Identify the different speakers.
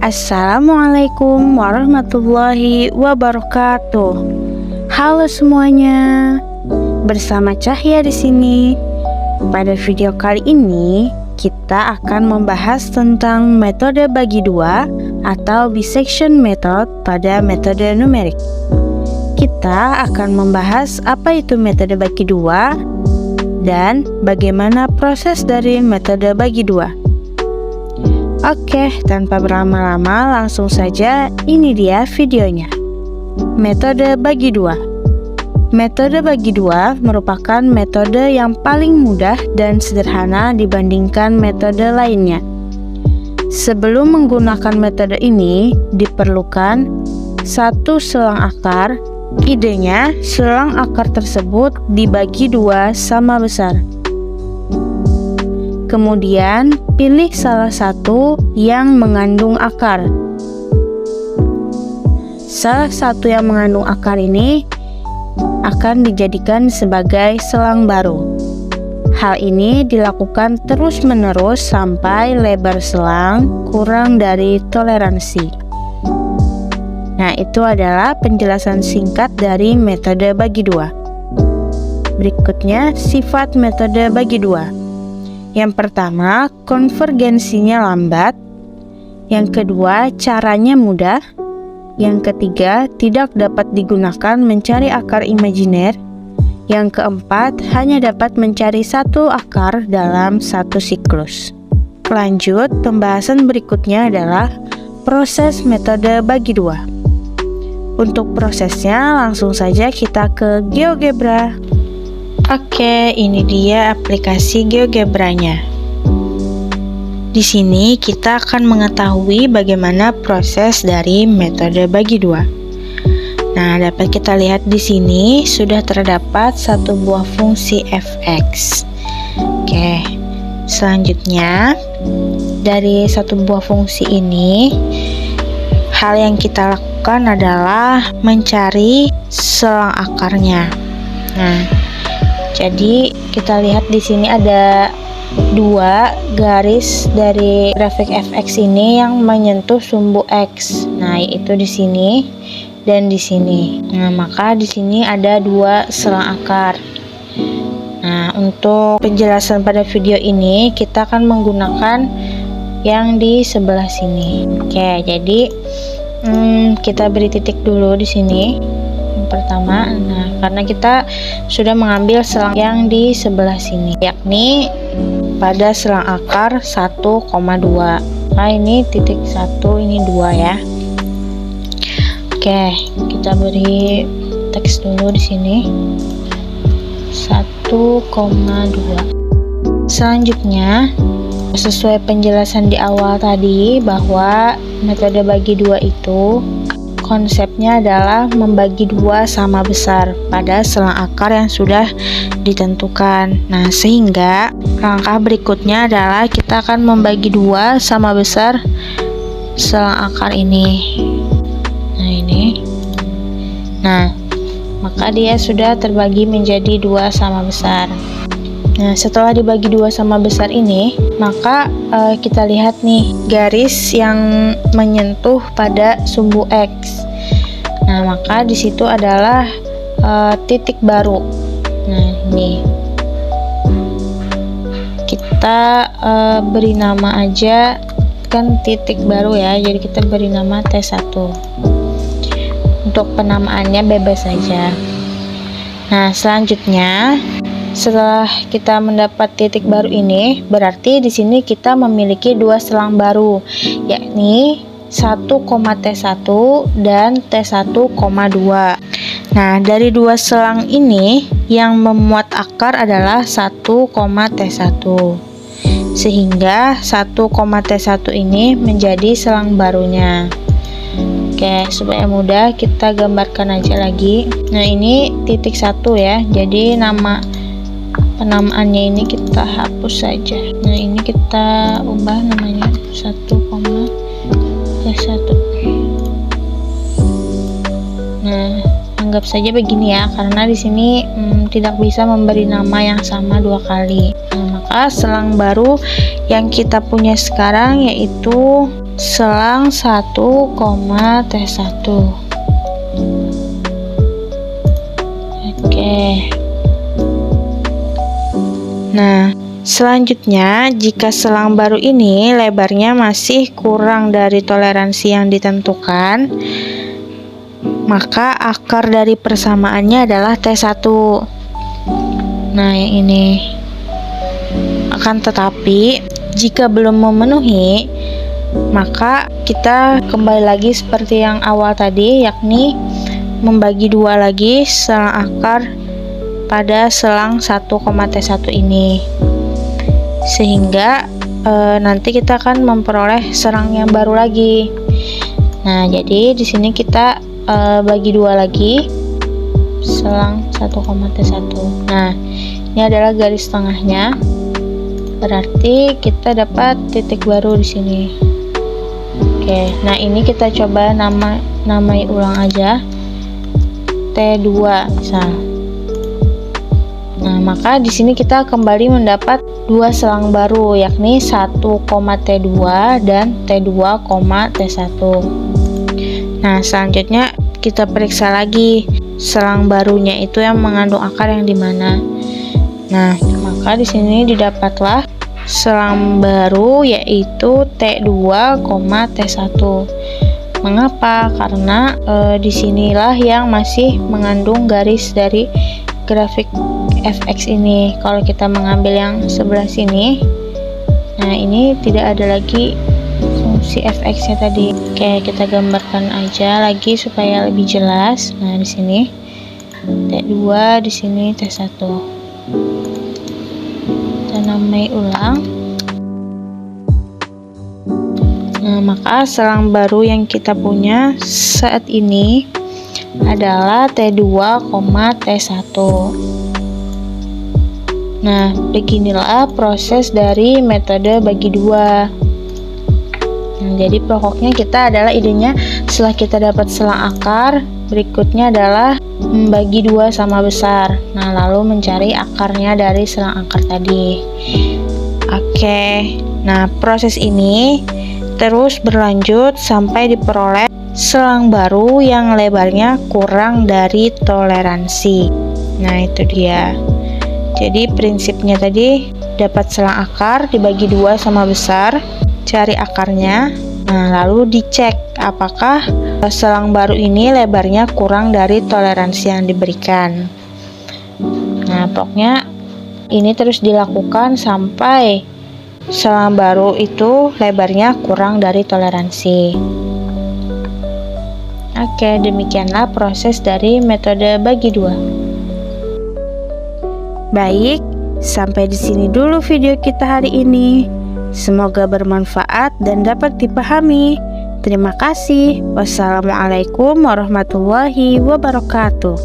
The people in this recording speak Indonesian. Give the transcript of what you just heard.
Speaker 1: Assalamualaikum warahmatullahi wabarakatuh. Halo semuanya, bersama Cahya di sini. Pada video kali ini kita akan membahas tentang metode bagi dua atau bisection method pada metode numerik. Kita akan membahas apa itu metode bagi dua dan bagaimana proses dari metode bagi dua. Oke, tanpa berlama-lama langsung saja, ini dia videonya. Metode bagi dua. Metode bagi dua merupakan metode yang paling mudah dan sederhana dibandingkan metode lainnya. Sebelum menggunakan metode ini, diperlukan satu selang akar. Idenya, selang akar tersebut dibagi dua sama besar. Kemudian, pilih salah satu yang mengandung akar. Salah satu yang mengandung akar ini akan dijadikan sebagai selang baru. Hal ini dilakukan terus-menerus sampai lebar selang kurang dari toleransi. Nah, itu adalah penjelasan singkat dari metode bagi dua. Berikutnya, sifat metode bagi dua. Yang pertama, konvergensinya lambat. Yang kedua, caranya mudah. Yang ketiga, tidak dapat digunakan mencari akar imajiner. Yang keempat, hanya dapat mencari satu akar dalam satu siklus. Lanjut, pembahasan berikutnya adalah proses metode bagi dua. Untuk prosesnya, langsung saja kita ke GeoGebra. Oke, ini dia aplikasi GeoGebra-nya. Di sini kita akan mengetahui bagaimana proses dari metode bagi dua. Nah, dapat kita lihat di sini sudah terdapat satu buah fungsi fx. Oke, selanjutnya dari satu buah fungsi ini, hal yang kita lakukan adalah mencari selang akarnya. Nah, jadi kita lihat di sini ada dua garis dari grafik fx ini yang menyentuh sumbu x. Nah, itu di sini dan di sini. Nah, maka di sini ada dua selang akar. Nah, untuk penjelasan pada video ini kita akan menggunakan yang di sebelah sini. Oke, jadi kita beri titik dulu di sini. Yang pertama, nah karena kita sudah mengambil selang yang di sebelah sini, yakni pada selang akar 1,2. Nah, ini titik 1, ini 2 ya. Oke, kita beri teks dulu di sini 1,2. Selanjutnya, sesuai penjelasan di awal tadi bahwa metode bagi dua itu konsepnya adalah membagi dua sama besar pada selang akar yang sudah ditentukan. Nah, sehingga langkah berikutnya adalah kita akan membagi dua sama besar selang akar ini. Nah, ini. Nah, maka dia sudah terbagi menjadi dua sama besar. Nah, setelah dibagi dua sama besar ini, maka kita lihat nih garis yang menyentuh pada sumbu x. Nah, maka di situ adalah titik baru. Nah, ini kita beri nama aja, kan titik baru ya. Jadi kita beri nama T1. Untuk penamaannya bebas saja. Nah, selanjutnya setelah kita mendapat titik baru ini, berarti di sini kita memiliki dua selang baru, yakni 1,T1 dan T1,2. Nah, dari dua selang ini yang memuat akar adalah 1,T1. Sehingga 1,T1 ini menjadi selang barunya. Oke, supaya mudah kita gambarkan aja lagi. Nah, ini titik 1 ya. Jadi nama penamaannya ini kita hapus saja. Nah, ini kita ubah namanya 1,T1. Nah, anggap saja begini ya, karena di sini tidak bisa memberi nama yang sama dua kali. Nah, maka selang baru yang kita punya sekarang yaitu selang 1, T1. Oke. Nah, selanjutnya jika selang baru ini lebarnya masih kurang dari toleransi yang ditentukan, maka akar dari persamaannya adalah T1. Nah, yang ini. Akan tetapi, jika belum memenuhi, maka kita kembali lagi seperti yang awal tadi, yakni membagi dua lagi selang akar pada selang 1, T1 ini. Sehingga nanti kita akan memperoleh selang yang baru lagi. Nah, jadi di sini kita bagi dua lagi selang 1, T1. Nah, ini adalah garis tengahnya. Berarti kita dapat titik baru di sini. Oke, nah ini kita coba namai ulang aja. T2 misal. Nah, maka di sini kita kembali mendapat dua selang baru, yakni 1, T2 dan T2, T1. Nah, selanjutnya kita periksa lagi selang barunya itu yang mengandung akar yang di mana. Nah, maka di sini didapatlah selang baru yaitu T2, T1. Mengapa? Karena disinilah yang masih mengandung garis dari grafik fx ini. Kalau kita mengambil yang sebelah sini, nah ini tidak ada lagi fungsi fx-nya tadi. Oke, kita gambarkan aja lagi supaya lebih jelas. Nah, di sini T2, di sini T1. Kita namai ulang. Nah, maka selang baru yang kita punya saat ini adalah T2, T1. Nah, beginilah proses dari metode bagi dua. Nah, jadi pokoknya kita adalah idenya setelah kita dapat selang akar, berikutnya adalah membagi dua sama besar. Nah, lalu mencari akarnya dari selang akar tadi. Oke, nah proses ini terus berlanjut sampai diperoleh selang baru yang lebarnya kurang dari toleransi. Nah, itu dia. Jadi prinsipnya tadi dapat selang akar dibagi dua sama besar, cari akarnya. Nah, lalu dicek apakah selang baru ini lebarnya kurang dari toleransi yang diberikan. Nah, pokoknya ini terus dilakukan sampai selang baru itu lebarnya kurang dari toleransi. Oke, demikianlah proses dari metode bagi dua. Baik, sampai di sini dulu video kita hari ini. Semoga bermanfaat dan dapat dipahami. Terima kasih. Wassalamualaikum warahmatullahi wabarakatuh.